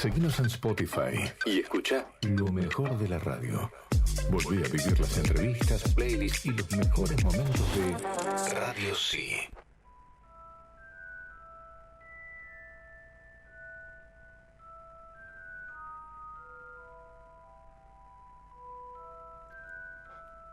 Seguinos en Spotify y escucha lo mejor de la radio. Volví a vivir las entrevistas, playlists y los mejores momentos de Radio Sí.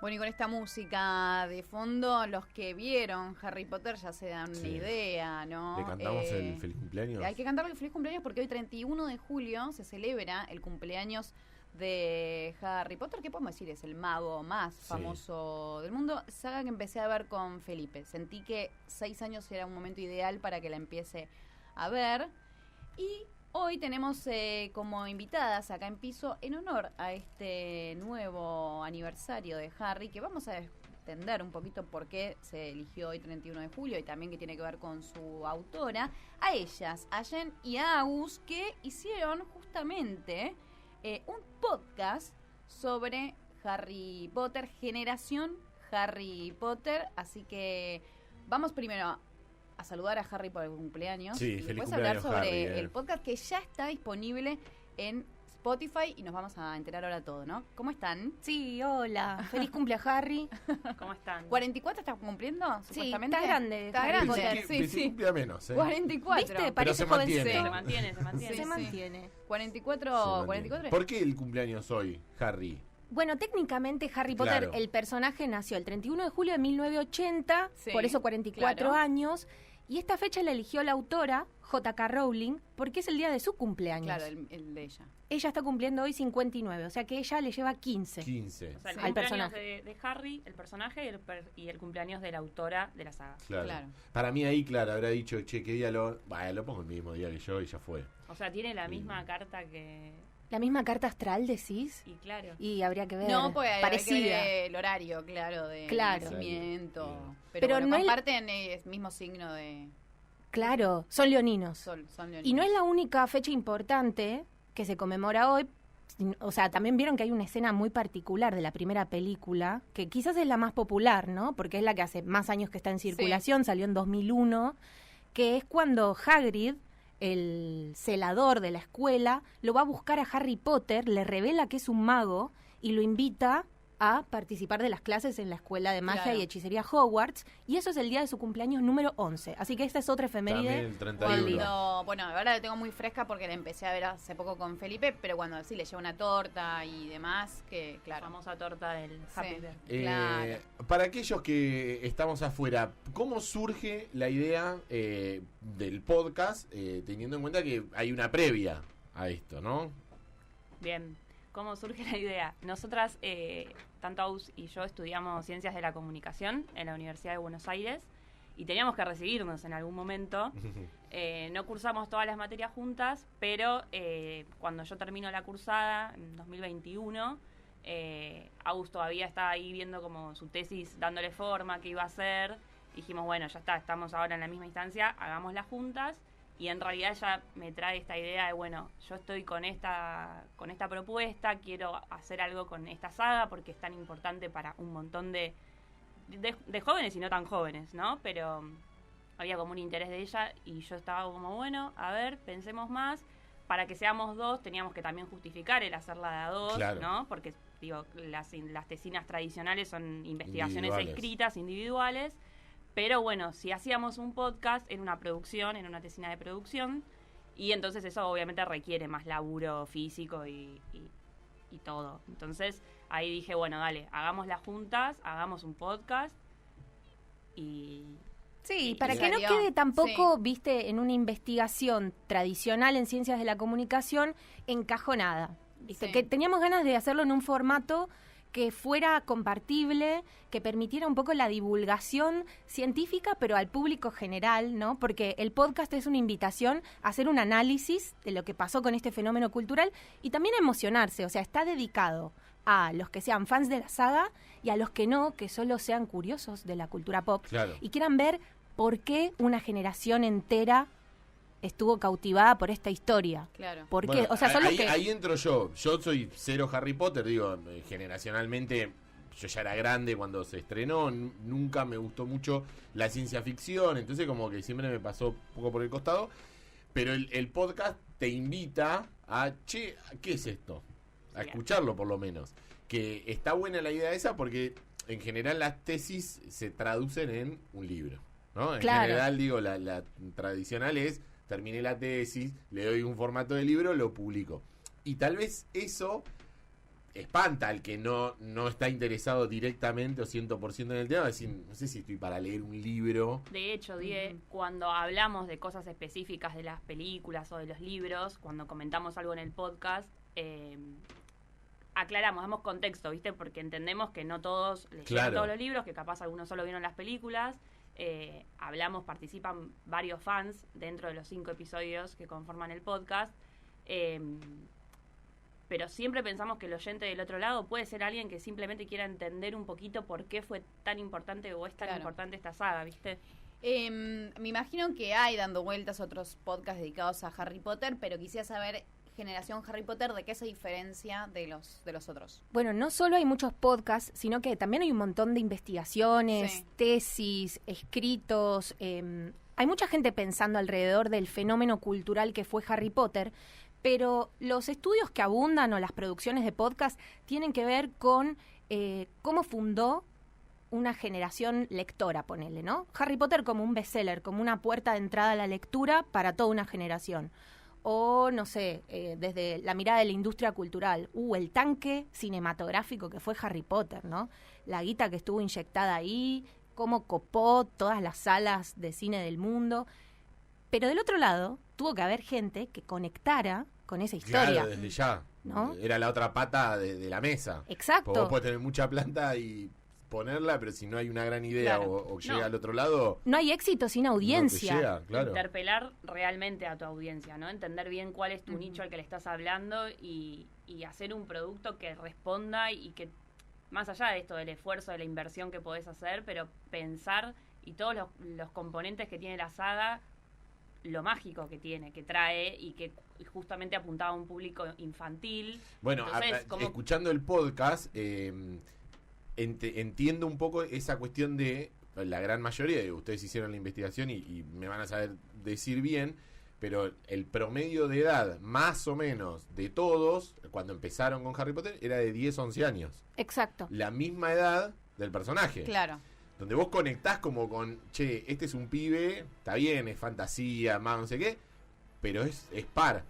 Bueno, y con esta música de fondo, los que vieron Harry Potter ya se dan una idea, ¿no? ¿Le cantamos el feliz cumpleaños? Hay que cantarle el feliz cumpleaños porque hoy 31 de julio se celebra el cumpleaños de Harry Potter. ¿Qué podemos decir? Es el mago más famoso del mundo. Saga que empecé a ver con Felipe. Sentí que 6 años era un momento ideal para que la empiece a ver. Y hoy tenemos como invitadas acá en piso, en honor a este nuevo aniversario de Harry, que vamos a entender un poquito por qué se eligió hoy 31 de julio y también que tiene que ver con su autora, a ellas, a Jen y a Agus, que hicieron justamente un podcast sobre Harry Potter, Generación Harry Potter. Así que vamos primero a saludar a Harry por el cumpleaños. Sí, y feliz después cumpleaños, hablar sobre Harry, el podcast que ya está disponible en Spotify y nos vamos a enterar ahora todo, ¿no? ¿Cómo están? Sí, hola. Feliz cumple a Harry. ¿Cómo están? ¿44 estás cumpliendo? Sí, Supuestamente. está grande. Está Harry grande. Potter. Que se cumple a menos, 44. ¿Viste? Parece se mantiene. jovencito. Se mantiene. Sí, Se mantiene. 44. ¿Por qué el cumpleaños hoy, Harry? Bueno, técnicamente Harry Potter, Claro. el personaje nació el 31 de julio de 1980, Sí, por eso 44 claro. años. Y esta fecha la eligió la autora, J.K. Rowling, porque es el día de su cumpleaños. Claro, el de ella. Ella está cumpliendo hoy 59, o sea que ella le lleva 15. 15. O sea, el Al cumpleaños personaje. de Harry, el personaje, y el cumpleaños de la autora de la saga. Claro. Para mí ahí, claro, habrá dicho, che, ¿qué día lo...? Vaya, lo pongo el mismo día que yo y ya fue. O sea, tiene la misma carta que... La misma carta astral, decís. Y claro. Y habría que ver. No, pues hay que parecida. ver el horario, claro, de Claro. nacimiento. Bien. Pero bueno, no es- comparten el mismo signo de Claro, son leoninos. sol. Son Y no es la única fecha importante que se conmemora hoy. O sea, también vieron que hay una escena muy particular de la primera película, que quizás es la más popular, ¿no? Porque es la que hace más años que está en circulación, salió en 2001, que es cuando Hagrid, el celador de la escuela, lo va a buscar a Harry Potter, le revela que es un mago y lo invita a participar de las clases en la escuela de magia Claro. y hechicería Hogwarts, y eso es el día de su cumpleaños número 11. Así que esta es otra También efeméride. el 31. Bueno, ahora la tengo muy fresca porque la empecé a ver hace poco con Felipe, pero cuando sí le lleva una torta y demás, que La claro. famosa torta del Happy Birthday. Claro. Para aquellos que estamos afuera, ¿cómo surge la idea del podcast, teniendo en cuenta que hay una previa a esto, ¿no? Bien. ¿Cómo surge la idea? Nosotras, tanto Aus y yo, estudiamos Ciencias de la Comunicación en la Universidad de Buenos Aires y teníamos que recibirnos en algún momento. No cursamos todas las materias juntas, pero cuando yo termino la cursada, en 2021, Aus todavía estaba ahí viendo como su tesis, dándole forma, qué iba a hacer. Dijimos, bueno, ya está, estamos ahora en la misma instancia, hagámosla juntas. Y en realidad ella me trae esta idea de, bueno, yo estoy con esta propuesta, quiero hacer algo con esta saga porque es tan importante para un montón de jóvenes y no tan jóvenes, ¿no? Pero había como un interés de ella y yo estaba como, bueno, a ver, pensemos más. Para que seamos dos teníamos que también justificar el hacerla de a dos, Claro. ¿no? Porque, digo, las tesinas tradicionales son investigaciones Individuales. escritas, individuales. Pero bueno, si hacíamos un podcast en una producción, en una tesina de producción, y entonces eso obviamente requiere más laburo físico y todo. Entonces ahí dije, bueno, dale, hagámoslas juntas, hagamos un podcast y... Sí, para y que no salió. quede tampoco, Sí. viste, en una investigación tradicional en ciencias de la comunicación encajonada. ¿Viste? Sí. Que teníamos ganas de hacerlo en un formato que fuera compartible, que permitiera un poco la divulgación científica, pero al público general, ¿no? Porque el podcast es una invitación a hacer un análisis de lo que pasó con este fenómeno cultural y también a emocionarse, o sea, está dedicado a los que sean fans de la saga y a los que no, que solo sean curiosos de la cultura pop Claro. y quieran ver por qué una generación entera estuvo cautivada por esta historia. Claro. ¿Por qué? Bueno, O sea, son los ahí, que... ahí entro yo. Yo soy cero Harry Potter, digo, generacionalmente yo ya era grande cuando se estrenó, nunca me gustó mucho la ciencia ficción, entonces como que siempre me pasó un poco por el costado, pero el podcast te invita a, che, ¿qué es esto? A Sí. escucharlo por lo menos. Que está buena la idea esa porque en general las tesis se traducen en un libro, ¿no? En Claro. general, digo, la tradicional es, terminé la tesis, le doy un formato de libro, lo publico. Y tal vez eso espanta al que no está interesado directamente o 100% en el tema, decir, no sé si estoy para leer un libro. De hecho, Die, cuando hablamos de cosas específicas de las películas o de los libros, cuando comentamos algo en el podcast, aclaramos, damos contexto, ¿viste? Porque entendemos que no todos leyeron Claro. todos los libros, que capaz algunos solo vieron las películas. Hablamos, participan varios fans dentro de los 5 episodios que conforman el podcast. Pero siempre pensamos que el oyente del otro lado puede ser alguien que simplemente quiera entender un poquito por qué fue tan importante o es tan Claro. importante esta saga, ¿viste? Me imagino que hay dando vueltas otros podcasts dedicados a Harry Potter, pero quisiera saber, generación Harry Potter, ¿de qué se diferencia de los otros? Bueno, no solo hay muchos podcasts, sino que también hay un montón de investigaciones, Sí. tesis, escritos. Hay mucha gente pensando alrededor del fenómeno cultural que fue Harry Potter, pero los estudios que abundan o las producciones de podcast tienen que ver con cómo fundó una generación lectora, ponele, ¿no? Harry Potter como un bestseller, como una puerta de entrada a la lectura para toda una generación. O, no sé, desde la mirada de la industria cultural, el tanque cinematográfico que fue Harry Potter, ¿no? La guita que estuvo inyectada ahí, cómo copó todas las salas de cine del mundo. Pero del otro lado, tuvo que haber gente que conectara con esa historia. Claro, desde ya. ¿No? Era la otra pata de la mesa. Exacto. Porque vos podés tener mucha planta y ponerla, pero si no hay una gran idea Claro. o llega No. al otro lado, No hay éxito sin audiencia. no te llega, claro. Interpelar realmente a tu audiencia, ¿no? Entender bien cuál es tu nicho al que le estás hablando y hacer un producto que responda y que, más allá de esto, del esfuerzo, de la inversión que podés hacer, pero pensar y todos los componentes que tiene la saga, lo mágico que tiene, que trae y que justamente apuntaba a un público infantil. Bueno, Entonces, ¿cómo- escuchando el podcast, entiendo un poco esa cuestión de la gran mayoría de ustedes hicieron la investigación y me van a saber decir bien, pero el promedio de edad, más o menos, de todos, cuando empezaron con Harry Potter, era de 10, 11 años. Exacto. La misma edad del personaje. Claro. Donde vos conectás como con, che, este es un pibe, está bien, es fantasía, más no sé qué, pero es par.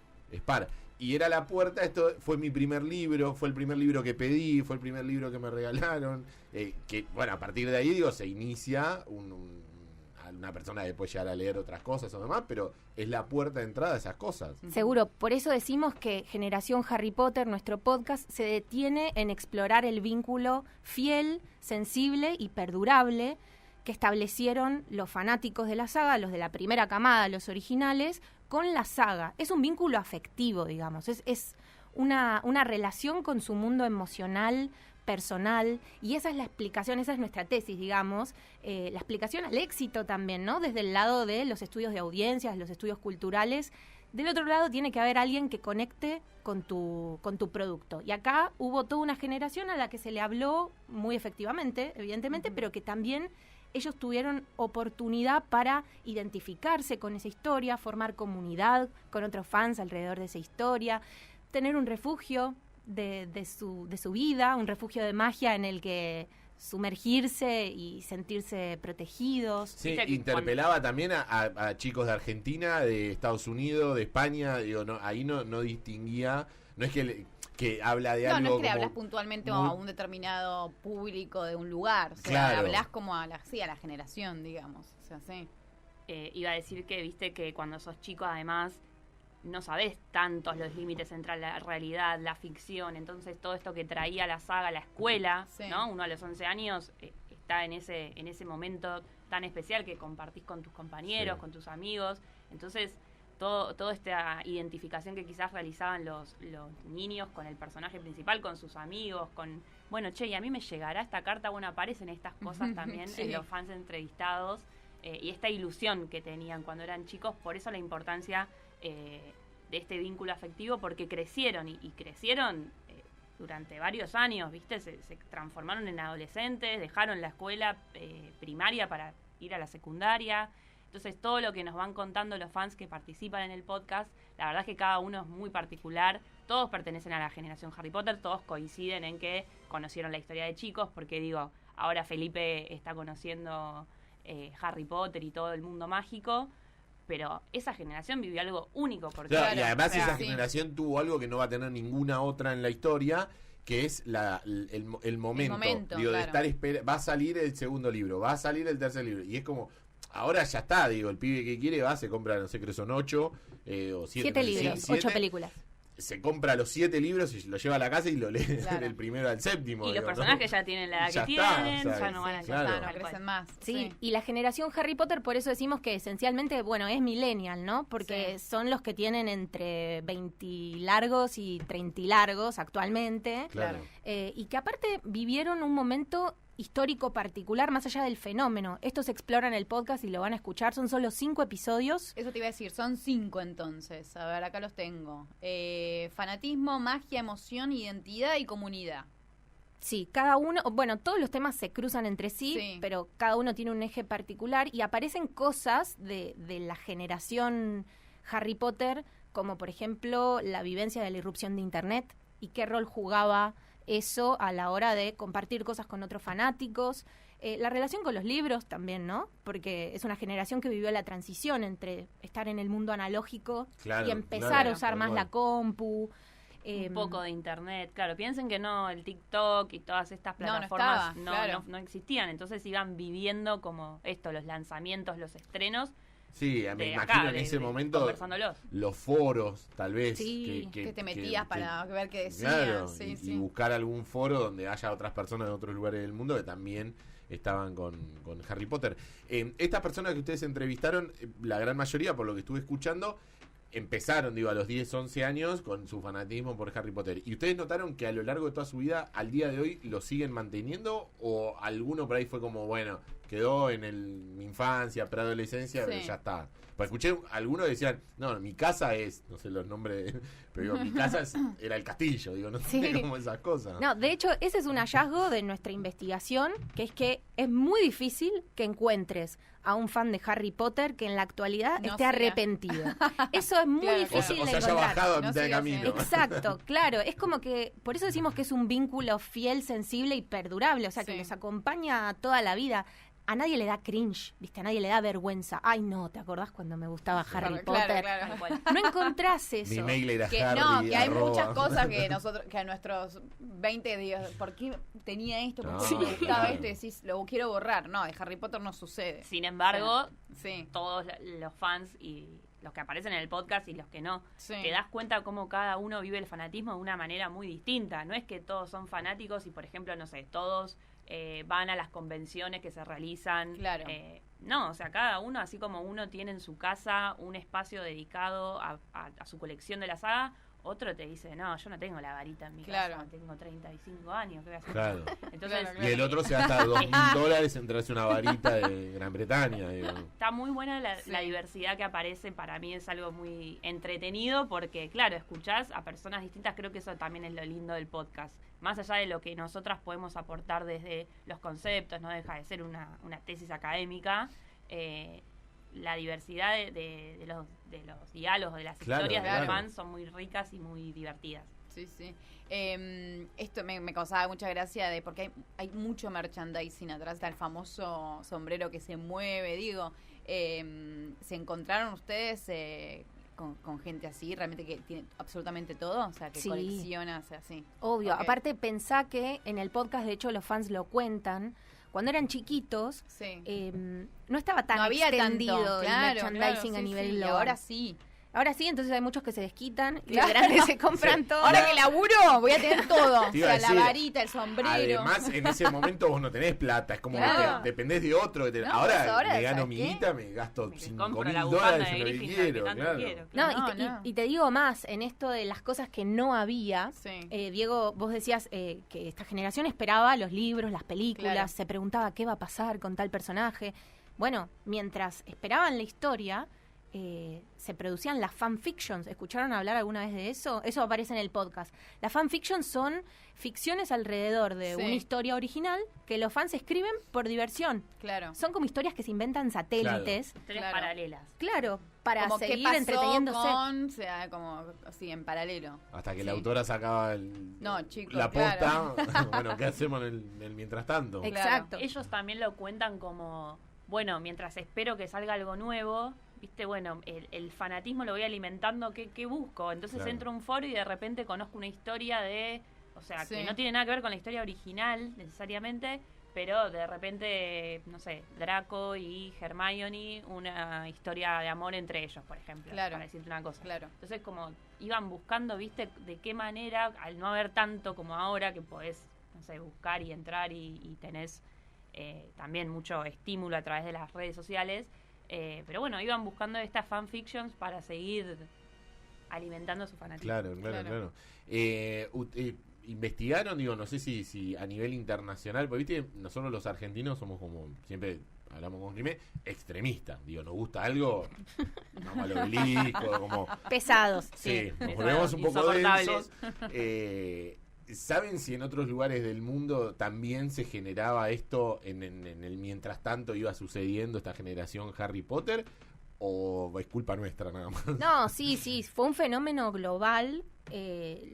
Y era la puerta, esto fue mi primer libro, fue el primer libro que pedí, fue el primer libro que me regalaron, que bueno, a partir de ahí, digo, se inicia una persona que puede llegar a leer otras cosas o demás, pero es la puerta de entrada a esas cosas. Seguro, por eso decimos que Generación Harry Potter, nuestro podcast, se detiene en explorar el vínculo fiel, sensible y perdurable que establecieron los fanáticos de la saga, los de la primera camada, los originales, con la saga. Es un vínculo afectivo, digamos, es una relación con su mundo emocional, personal, y esa es la explicación, esa es nuestra tesis, digamos, la explicación al éxito también, ¿no? Desde el lado de los estudios de audiencias, los estudios culturales. Del otro lado tiene que haber alguien que conecte con tu producto. Y acá hubo toda una generación a la que se le habló muy efectivamente, evidentemente, pero que también ellos tuvieron oportunidad para identificarse con esa historia, formar comunidad con otros fans alrededor de esa historia, tener un refugio de su vida, un refugio de magia en el que sumergirse y sentirse protegidos. Sí, Viste que interpelaba también a chicos de Argentina, de Estados Unidos, de España, digo, no, ahí no distinguía, no es que habla de No, algo no es que le como hablas puntualmente muy- a un determinado público de un lugar. O sea, Claro. hablas como a la generación, digamos. O sea, sí. Iba a decir que, viste, que cuando sos chico, además, no sabés tantos los límites entre la realidad, la ficción. Entonces, todo esto que traía la saga, la escuela, Sí. ¿no? Uno a los 11 años está en ese momento tan especial que compartís con tus compañeros, Sí. con tus amigos. Entonces, toda esta identificación que quizás realizaban los niños con el personaje principal, con sus amigos, con, bueno, che, y a mí me llegará esta carta, bueno, aparecen estas cosas también Sí. en los fans entrevistados, y esta ilusión que tenían cuando eran chicos, por eso la importancia de este vínculo afectivo, porque crecieron, y crecieron durante varios años, ¿viste? Se transformaron en adolescentes, dejaron la escuela primaria para ir a la secundaria. Entonces, todo lo que nos van contando los fans que participan en el podcast, la verdad es que cada uno es muy particular. Todos pertenecen a la generación Harry Potter, todos coinciden en que conocieron la historia de chicos, porque digo, ahora Felipe está conociendo Harry Potter y todo el mundo mágico, pero esa generación vivió algo único. Porque claro, y además esa generación tuvo algo que no va a tener ninguna otra en la historia, que es el momento, digo, claro. de estar va a salir el segundo libro, va a salir el tercer libro, y es como, ahora ya está, digo, el pibe que quiere va, se compra, no sé, creo que son 8 o 7 libros, 8 películas. Se compra los 7 libros y lo lleva a la casa y lo lee del primero al séptimo. Y los personajes ya tienen la edad que tienen, ya no van a no crecen más. Sí, y la generación Harry Potter, por eso decimos que esencialmente, bueno, es millennial, ¿no? Porque son los que tienen entre 20 largos y 30 largos actualmente. Claro. Y que aparte vivieron un momento histórico particular, más allá del fenómeno. Esto se explora en el podcast y lo van a escuchar. Son solo 5 episodios. Eso te iba a decir, son 5 entonces. A ver, acá los tengo. Fanatismo, magia, emoción, identidad y comunidad. Sí, cada uno, bueno, todos los temas se cruzan entre sí, pero cada uno tiene un eje particular y aparecen cosas de la generación Harry Potter, como por ejemplo la vivencia de la irrupción de Internet y qué rol jugaba eso a la hora de compartir cosas con otros fanáticos, la relación con los libros también, ¿no? Porque es una generación que vivió la transición entre estar en el mundo analógico y empezar a usar más la compu. Un poco de internet, claro, piensen que no, el TikTok y todas estas plataformas no existían, entonces iban viviendo como esto, los lanzamientos, los estrenos. Sí, me imagino en ese momento los foros, tal vez. Sí, que te metías para ver qué decían. Claro, y buscar algún foro donde haya otras personas de otros lugares del mundo que también estaban con Harry Potter. Estas personas que ustedes entrevistaron, la gran mayoría, por lo que estuve escuchando, empezaron, digo, a los 10, 11 años con su fanatismo por Harry Potter. ¿Y ustedes notaron que a lo largo de toda su vida, al día de hoy, lo siguen manteniendo? ¿O alguno por ahí fue como, bueno, quedó en mi infancia, preadolescencia, pero ya está? Pues escuché algunos decían, no, mi casa es, no sé los nombres, pero digo, mi casa era el castillo, digo, no sé cómo esas cosas. No, de hecho, ese es un hallazgo de nuestra investigación, que es que es muy difícil que encuentres a un fan de Harry Potter que en la actualidad esté arrepentido. Eso es muy difícil de encontrar. O se haya bajado a mitad de camino. Exacto, claro. Es como que, por eso decimos que es un vínculo fiel, sensible y perdurable, o sea, que nos acompaña toda la vida. A nadie le da cringe, ¿viste? A nadie le da vergüenza. Ay, no, ¿te acordás cuando me gustaba Harry Potter? Claro. No encontrás eso. Mi mail era que, Harry, no, que hay muchas cosas que nosotros, que a nuestros 20 días, ¿por qué tenía esto? ¿Por qué me gustaba esto? Y decís, lo quiero borrar. No, de Harry Potter no sucede. Sin embargo, todos los fans y los que aparecen en el podcast y los que no, te das cuenta cómo cada uno vive el fanatismo de una manera muy distinta. No es que todos son fanáticos y, por ejemplo, no sé, todos van a las convenciones que se realizan. Claro. No, o sea, cada uno, así como uno tiene en su casa un espacio dedicado a su colección de la saga, otro te dice, no, yo no tengo la varita en mi casa, tengo 35 años, ¿qué voy a hacer? Claro. Entonces, y el otro se gasta $2.000 en traerse una varita de Gran Bretaña. Digo. Está muy buena la diversidad que aparece, para mí es algo muy entretenido, porque claro, escuchás a personas distintas, creo que eso también es lo lindo del podcast. Más allá de lo que nosotras podemos aportar desde los conceptos, no deja de ser una tesis académica, la diversidad de los diálogos, de las historias de los fans son muy ricas y muy divertidas. Sí. Esto me causaba mucha gracia porque hay mucho merchandising atrás, está el famoso sombrero que se mueve, digo. ¿Se encontraron ustedes con gente así, realmente que tiene absolutamente todo? O sea, que colecciona, o sea, así. Obvio. Aparte, pensá que en el podcast, de hecho, los fans lo cuentan. Cuando eran chiquitos, no estaba tan extendido el merchandising a nivel global. Ahora sí. Ahora sí, entonces hay muchos que se desquitan y los grandes se compran todo. Ahora que laburo, voy a tener todo. O sea, la varita, el sombrero. Además, en ese momento vos no tenés plata. Es como que dependés de otro. Ahora me gano mi guita, me gasto $5.000 en lo que quiero. Claro. Y te digo más, en esto de las cosas que no había, Diego, vos decías que esta generación esperaba los libros, las películas, se preguntaba qué va a pasar con tal personaje. Bueno, mientras esperaban la historia, se producían las fanfictions. ¿Escucharon hablar alguna vez de eso? Eso aparece en el podcast. Las fanfictions son ficciones alrededor de una historia original que los fans escriben por diversión. Claro. Son como historias que se inventan satélites. Historias paralelas. Claro, para como seguir entreteniéndose. O sea, como así, en paralelo. Hasta que la autora sacaba la posta. Bueno, ¿qué hacemos en el mientras tanto? Exacto. Ellos también lo cuentan como, bueno, mientras espero que salga algo nuevo, viste, bueno, el fanatismo lo voy alimentando, ¿qué busco? Entonces entro a un foro y de repente conozco una historia o sea, que no tiene nada que ver con la historia original necesariamente, pero de repente, no sé, Draco y Hermione, una historia de amor entre ellos, por ejemplo, para decirte una cosa. Claro. Entonces, como iban buscando, viste, de qué manera, al no haber tanto como ahora, que podés, no sé, buscar y entrar y tenés también mucho estímulo a través de las redes sociales, pero bueno, iban buscando estas fanfictions para seguir alimentando su fanatismo. Claro. Investigaron, digo, no sé si a nivel internacional, porque viste, nosotros los argentinos somos como, siempre hablamos con Jimé, extremistas, digo, nos gusta algo, vamos al obelisco, como... Pesados. Sí, nos volvemos un poco densos. ¿Saben si en otros lugares del mundo también se generaba esto en el mientras tanto iba sucediendo esta generación Harry Potter? ¿O es culpa nuestra nada más? No, sí, fue un fenómeno global.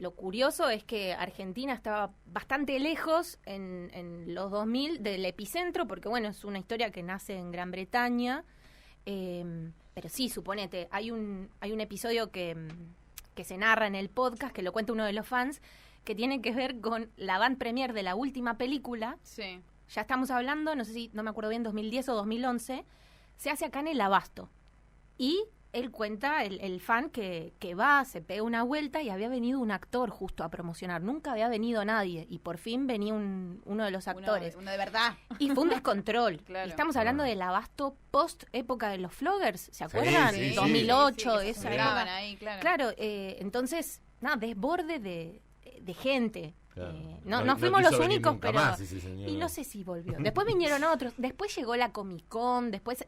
Lo curioso es que Argentina estaba bastante lejos en los 2000 del epicentro, porque bueno, es una historia que nace en Gran Bretaña, pero sí, suponete, hay un episodio que se narra en el podcast, que lo cuenta uno de los fans, que tiene que ver con la van premier de la última película. Sí. Ya estamos hablando, no me acuerdo bien, 2010 o 2011, se hace acá en el Abasto. Y él cuenta, el fan, que va, se pega una vuelta y había venido un actor justo a promocionar. Nunca había venido nadie y por fin venía uno de los actores. Uno de verdad. Y fue un descontrol. Claro. Y estamos hablando del Abasto post época de los floggers, ¿se acuerdan? Sí, 2008, sí, esa época. Ahí, claro. Claro, entonces, desborde de gente. Claro. No fuimos los únicos, pero... Más, y no sé si volvió. Después vinieron otros. Después llegó la Comic Con, Después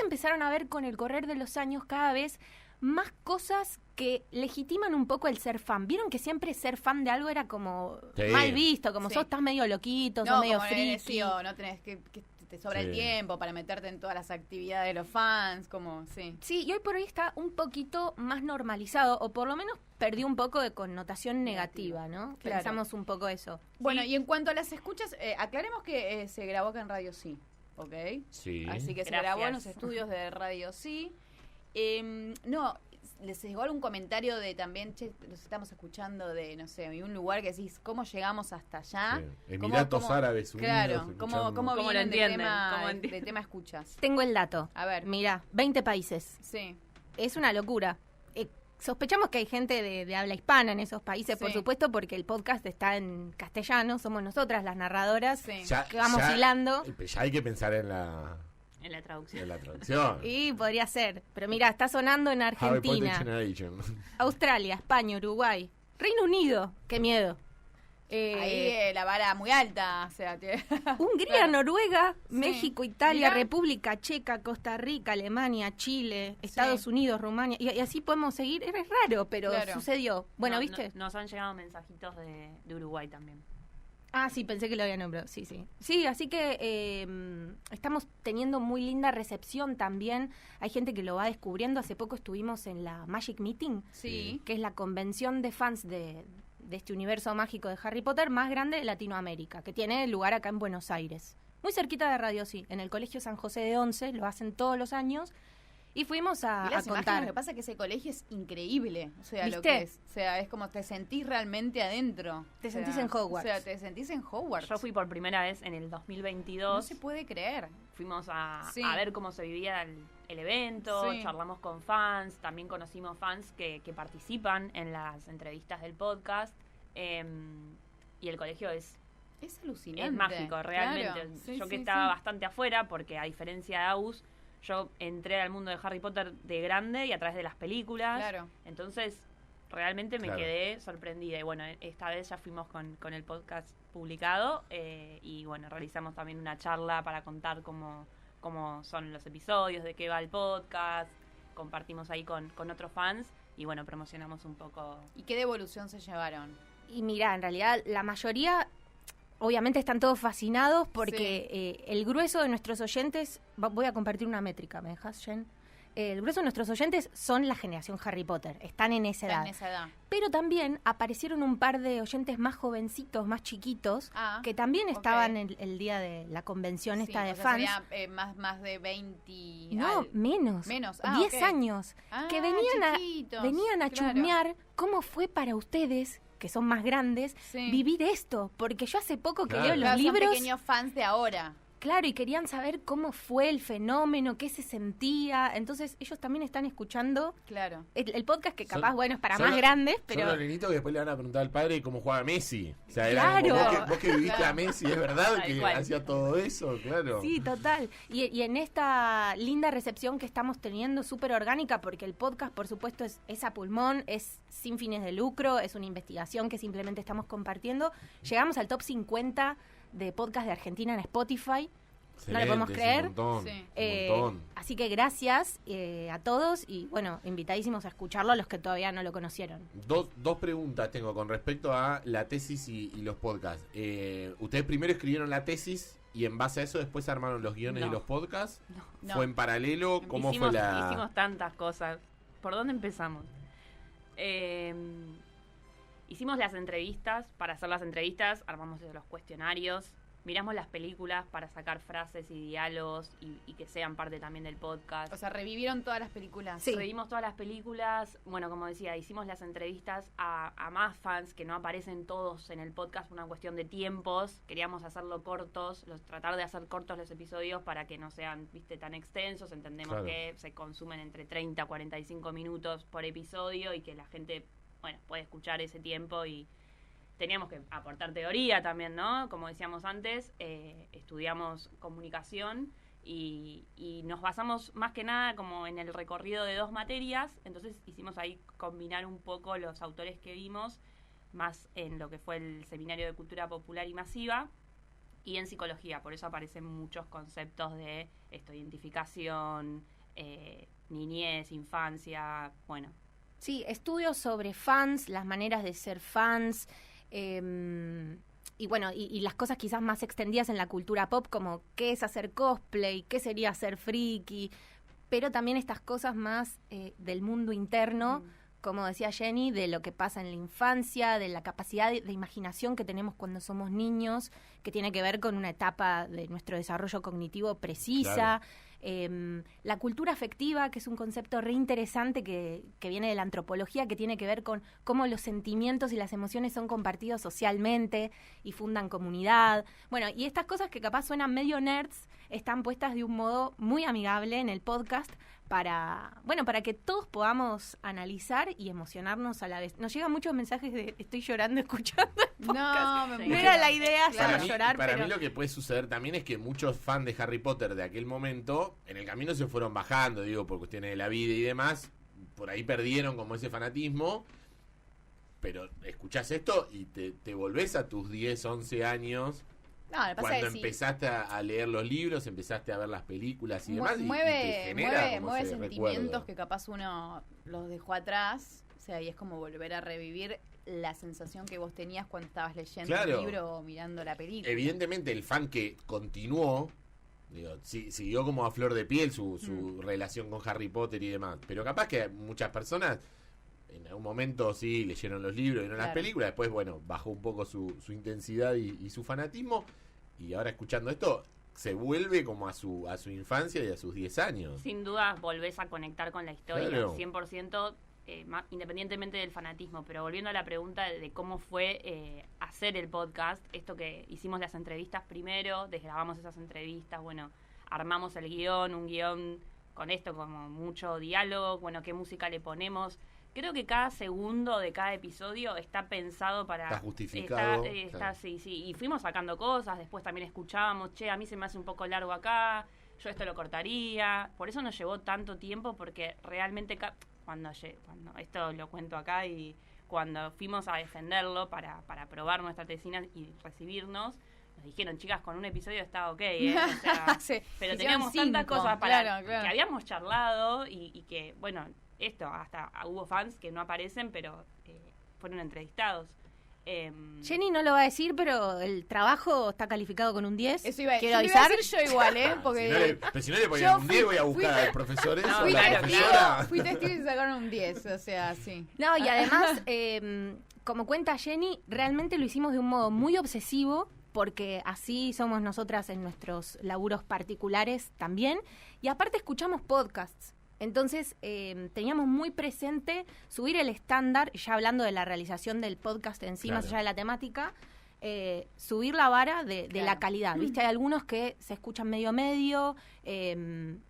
empezaron a ver con el correr de los años cada vez más cosas que legitiman un poco el ser fan. Vieron que siempre ser fan de algo era como mal visto, como estás medio loquito, sos medio friki. No tenés que te sobra el tiempo para meterte en todas las actividades de los fans, como, Sí, y hoy por hoy está un poquito más normalizado, o por lo menos perdió un poco de connotación negativa, ¿no? Claro. Pensamos un poco eso. Bueno, y en cuanto a las escuchas, aclaremos que se grabó acá en Radio Sí, ¿ok? Sí. Así que se grabó en los estudios de Radio Sí. Les llegó algún comentario de también, los estamos escuchando de, no sé, un lugar que decís, ¿cómo llegamos hasta allá? Sí. Emiratos Árabes Unidos. Claro, ¿cómo lo vienen entienden? de tema escuchas? Tengo el dato. A ver. Mira, 20 países. Sí. Es una locura. Sospechamos que hay gente de habla hispana en esos países, por supuesto, porque el podcast está en castellano, somos nosotras las narradoras que vamos hilando. Ya hay que pensar en la traducción. Y podría ser. Pero mira, está sonando en Argentina, Australia, España, Uruguay, Reino Unido. ¡Qué miedo! Ahí la vara muy alta. O sea, Hungría, claro. Noruega, México, Italia, Mirá. República Checa, Costa Rica, Alemania, Chile, Estados Unidos, Rumania. Y así podemos seguir. Es raro, pero sucedió. Bueno, ¿viste? Nos han llegado mensajitos de Uruguay también. Ah, sí, pensé que lo había nombrado, sí. Sí, así que estamos teniendo muy linda recepción también. Hay gente que lo va descubriendo. Hace poco estuvimos en la Magic Meeting, que es la convención de fans de este universo mágico de Harry Potter más grande de Latinoamérica, que tiene lugar acá en Buenos Aires. Muy cerquita de Radio Sí, en el Colegio San José de Once, lo hacen todos los años. Y fuimos a contar. Lo que pasa es que ese colegio es increíble. O sea, ¿viste? Lo que es. O sea, es como te sentís realmente adentro. Te sentís en Hogwarts. O sea, te sentís en Hogwarts. Yo fui por primera vez en el 2022. No se puede creer. Fuimos a ver cómo se vivía el evento, charlamos con fans, también conocimos fans que participan en las entrevistas del podcast. Y el colegio es alucinante. Es mágico, realmente. Claro. Yo que estaba bastante afuera, porque a diferencia de Aus, yo entré al mundo de Harry Potter de grande y a través de las películas. Claro. Entonces, realmente me quedé sorprendida. Y bueno, esta vez ya fuimos con el podcast publicado. Y bueno, realizamos también una charla para contar cómo son los episodios, de qué va el podcast. compartimos ahí con otros fans y bueno, promocionamos un poco. ¿Y qué devolución se llevaron? Y mira, en realidad la mayoría, obviamente están todos fascinados porque el grueso de nuestros oyentes, voy a compartir una métrica, ¿me dejas, Jen? El grueso de nuestros oyentes son la generación Harry Potter, están en esa edad. Pero también aparecieron un par de oyentes más jovencitos, más chiquitos, que también estaban el día de la convención esta de fans. Sería, más de 20... No, menos. 10 años. Que venían a chusmear cómo fue para ustedes, que son más grandes, vivir esto. Porque yo hace poco que leo los libros... Son pequeños fans de ahora. Claro, y querían saber cómo fue el fenómeno, qué se sentía. Entonces, ellos también están escuchando el podcast, que capaz, es para más grandes, pero... Son los nenitos que después le van a preguntar al padre cómo jugaba Messi. O sea, claro. vos que viviste a Messi, ¿es verdad que hacía todo eso? Claro. Sí, total. Y en esta linda recepción que estamos teniendo, súper orgánica, porque el podcast, por supuesto, es a pulmón, es sin fines de lucro, es una investigación que simplemente estamos compartiendo. Llegamos al top 50 de podcast de Argentina en Spotify. Excelente, no lo podemos creer. Un montón. Así que gracias a todos y bueno, invitadísimos a escucharlo a los que todavía no lo conocieron. Dos preguntas tengo con respecto a la tesis y los podcasts. Ustedes primero escribieron la tesis y en base a eso después armaron los guiones de los podcasts. No. ¿Fue en paralelo? ¿Cómo fue la...? Hicimos tantas cosas. ¿Por dónde empezamos? Hicimos las entrevistas. Para hacer las entrevistas armamos los cuestionarios, miramos las películas para sacar frases y diálogos y que sean parte también del podcast. O sea, revivieron todas las películas. Sí. Revivimos todas las películas. Bueno, como decía, hicimos las entrevistas a más fans que no aparecen todos en el podcast por una cuestión de tiempos. Queríamos hacerlo cortos, tratar de hacer cortos los episodios para que no sean, tan extensos. Entendemos que se consumen entre 30 a 45 minutos por episodio y que la gente... puede escuchar ese tiempo y teníamos que aportar teoría también, ¿no? Como decíamos antes, estudiamos comunicación y nos basamos más que nada como en el recorrido de 2 materias, entonces hicimos ahí combinar un poco los autores que vimos, más en lo que fue el Seminario de Cultura Popular y Masiva y en Psicología, por eso aparecen muchos conceptos de identificación, niñez, infancia, Sí, estudios sobre fans, las maneras de ser fans, y las cosas quizás más extendidas en la cultura pop, como qué es hacer cosplay, qué sería ser friki, pero también estas cosas más del mundo interno, como decía Jenny, de lo que pasa en la infancia, de la capacidad de imaginación que tenemos cuando somos niños, que tiene que ver con una etapa de nuestro desarrollo cognitivo precisa. Claro. La cultura afectiva, que es un concepto re interesante que viene de la antropología, que tiene que ver con cómo los sentimientos y las emociones son compartidos socialmente y fundan comunidad. Bueno, y estas cosas que capaz suenan medio nerds, están puestas de un modo muy amigable en el podcast para que todos podamos analizar y emocionarnos a la vez. Nos llegan muchos mensajes de estoy llorando escuchando el podcast. No era la idea llorar, para mí lo que puede suceder también es que muchos fans de Harry Potter de aquel momento, en el camino se fueron bajando, por cuestiones de la vida y demás, por ahí perdieron como ese fanatismo, pero escuchás esto y te volvés a tus 10, 11 años... cuando empezaste a leer los libros, empezaste a ver las películas y demás, y te genera mueve sentimientos que capaz uno los dejó atrás, o sea, y es como volver a revivir la sensación que vos tenías cuando estabas leyendo el libro o mirando la película. Evidentemente el fan que continuó, siguió como a flor de piel su relación con Harry Potter y demás, pero capaz que muchas personas en algún momento sí leyeron los libros y no las películas, después bajó un poco su intensidad y su fanatismo, y ahora escuchando esto se vuelve como a su infancia y a sus 10 años. Sin duda volvés a conectar con la historia, claro. 100%, independientemente del fanatismo. Pero volviendo a la pregunta de cómo fue hacer el podcast, esto que hicimos las entrevistas primero, desgrabamos esas entrevistas, armamos el guión, un guión con esto como mucho diálogo, qué música le ponemos. Creo que cada segundo de cada episodio está pensado para... Está justificado. Está, sí. Y fuimos sacando cosas, después también escuchábamos, a mí se me hace un poco largo acá, yo esto lo cortaría. Por eso nos llevó tanto tiempo, porque realmente cuando esto lo cuento acá y cuando fuimos a defenderlo para probar nuestra tesina y recibirnos, nos dijeron, chicas, con un episodio está ok, o sea, Sí, pero hicieron teníamos 5, tantas cosas para claro. que habíamos charlado y que, bueno, esto, hasta hubo fans que no aparecen, pero fueron entrevistados. Jenny no lo va a decir, pero el trabajo está calificado con un 10. Eso iba a Quiero decir. Iba a avisar. decir yo igual, porque Si no le ponían un 10, voy a buscar al profesor eso, a la profesora. fui testigo y sacaron un 10, o sea, sí. No, y además, como cuenta Jenny, realmente lo hicimos de un modo muy obsesivo, porque así somos nosotras en nuestros laburos particulares también. Y aparte escuchamos podcasts. Entonces teníamos muy presente subir el estándar, ya hablando de la realización del podcast en sí, más allá de la temática, subir la vara de la calidad. ¿Viste? Hay algunos que se escuchan medio,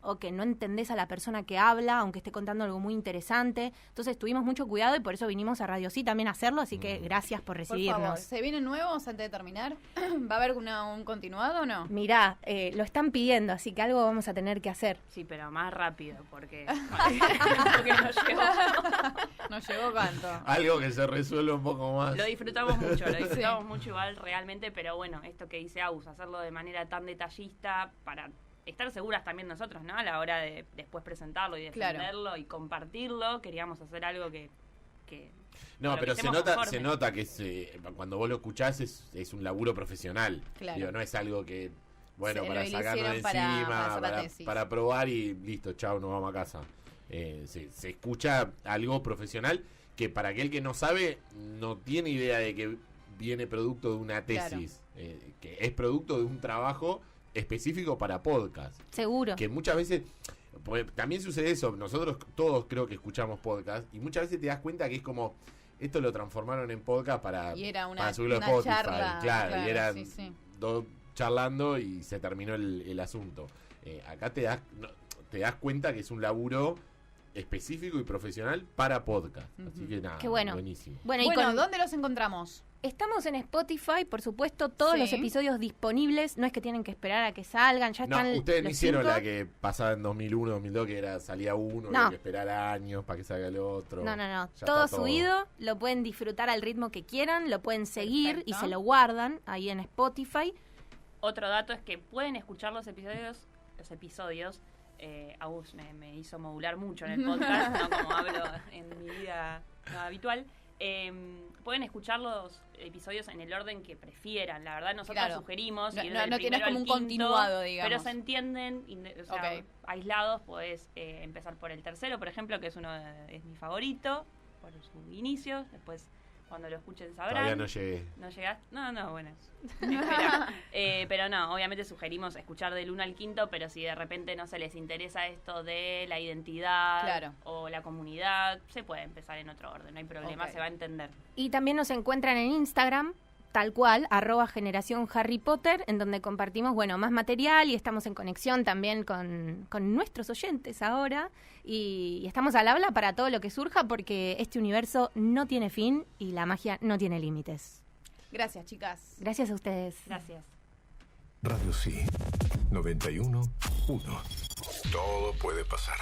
o que no entendés a la persona que habla, aunque esté contando algo muy interesante. Entonces tuvimos mucho cuidado y por eso vinimos a Radio Sí también a hacerlo, así que gracias por recibirnos. Por favor, ¿se vienen nuevos antes de terminar? ¿Va a haber un continuado o no? Mirá, lo están pidiendo, así que algo vamos a tener que hacer. Sí, pero más rápido, porque no llegó. No llegó tanto. Algo que se resuelva un poco más. Lo disfrutamos mucho igual realmente, pero bueno, esto que dice Agus, hacerlo de manera tan detallista para estar seguras también nosotros, ¿no? A la hora de después presentarlo y defenderlo y compartirlo, queríamos hacer algo que no, pero se nota que cuando vos lo escuchás es un laburo profesional. Claro. Digo, no es algo que, bueno, Sí, para lo sacarlo de hicieron encima, tesis. para probar y listo, chao, nos vamos a casa. Se escucha algo profesional que para aquel que no sabe, no tiene idea de que viene producto de una tesis, que es producto de un trabajo específico para podcast. Seguro. Que muchas veces, pues, también sucede eso, nosotros todos creo que escuchamos podcast y muchas veces te das cuenta que es como, esto lo transformaron en podcast para subirlo a Spotify, charla, claro, y eran sí. dos charlando y se terminó el asunto. Acá te das cuenta que es un laburo específico y profesional para podcast. Así que nada, qué bueno. Buenísimo. Bueno, ¿dónde los encontramos? Estamos en Spotify, por supuesto, todos los episodios disponibles. No es que tienen que esperar a que salgan, ya están. No, ustedes no los hicieron 5. la que pasaba en 2001, 2002, que salía uno y había que esperar años para que salga el otro. No. Ya Todo está subido, lo pueden disfrutar al ritmo que quieran, lo pueden seguir y Perfecto. se lo guardan ahí en Spotify. Otro dato es que pueden escuchar los episodios Agus me hizo modular mucho en el podcast, no como hablo en mi vida habitual. Pueden escuchar los episodios en el orden que prefieran. La verdad, nosotros sugerimos ir del no tienes primero como al un quinto, continuado, digamos. pero se entienden, aislados. Podés empezar por el tercero, por ejemplo, que es mi favorito, por su inicio. Después, cuando lo escuchen sabrán. Todavía no llegué. ¿No llegaste? No, bueno. Pero no, obviamente sugerimos escuchar del 1 al 5, pero si de repente no se les interesa esto de la identidad o la comunidad, se puede empezar en otro orden, no hay problema, se va a entender. Y también nos encuentran en Instagram, tal cual, @generación Harry Potter, en donde compartimos, más material y estamos en conexión también con nuestros oyentes ahora. Y estamos al habla para todo lo que surja, porque este universo no tiene fin y la magia no tiene límites. Gracias, chicas. Gracias a ustedes. Gracias. Radio Sí, 91.1. Todo puede pasar.